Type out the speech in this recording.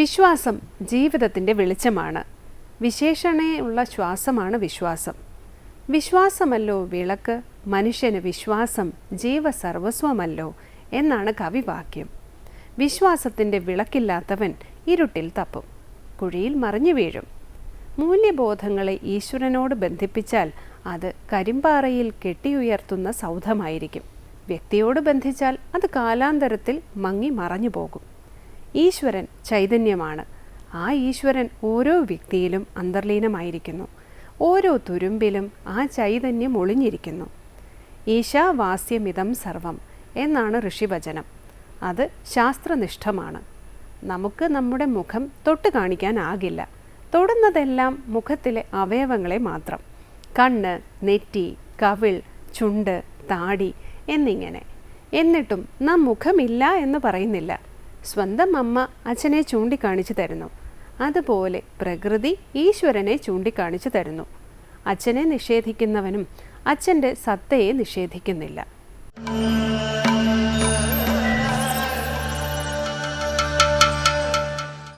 വിശ്വാസം ജീവിതത്തിൻ്റെ വെളിച്ചമാണ്. വിശേഷണയുള്ള ശ്വാസമാണ് വിശ്വാസം. വിശ്വാസമല്ലോ വിളക്ക്, മനുഷ്യന് വിശ്വാസം ജീവസർവസ്വമല്ലോ എന്നാണ് കവിവാക്യം. വിശ്വാസത്തിൻ്റെ വിളക്കില്ലാത്തവൻ ഇരുട്ടിൽ തപ്പും, കുഴിയിൽ മറിഞ്ഞു വീഴും. മൂല്യബോധങ്ങളെ ഈശ്വരനോട് ബന്ധിപ്പിച്ചാൽ അത് കരിമ്പാറയിൽ കെട്ടിയുയർത്തുന്ന സൗധമായിരിക്കും. വ്യക്തിയോട് ബന്ധിച്ചാൽ അത് കാലാന്തരത്തിൽ മങ്ങി മറഞ്ഞു പോകും. ഈശ്വരൻ ചൈതന്യമാണ്. ആ ഈശ്വരൻ ഓരോ വ്യക്തിയിലും അന്തർലീനമായിരിക്കുന്നു. ഓരോ തുരുമ്പിലും ആ ചൈതന്യം ഒളിഞ്ഞിരിക്കുന്നു. ഈശാവാസ്യമിതം സർവം എന്നാണ് ഋഷിവചനം. അത് ശാസ്ത്രനിഷ്ഠമാണ്. നമുക്ക് നമ്മുടെ മുഖം തൊട്ട് കാണിക്കാനാകില്ല. തൊടുന്നതെല്ലാം മുഖത്തിലെ അവയവങ്ങളെ മാത്രം. കണ്ണ്, നെറ്റി, കവിൾ, ചുണ്ട്, താടി എന്നിങ്ങനെ. എന്നിട്ടും നാം മുഖമില്ല എന്ന് പറയുന്നില്ല. സ്വന്തം അമ്മ അച്ഛനെ ചൂണ്ടിക്കാണിച്ചു തരുന്നു. അതുപോലെ പ്രകൃതി ഈശ്വരനെ ചൂണ്ടിക്കാണിച്ചു തരുന്നു. അച്ഛനെ നിഷേധിക്കുന്നവനും അച്ഛൻ്റെ സത്തയെ നിഷേധിക്കുന്നില്ല.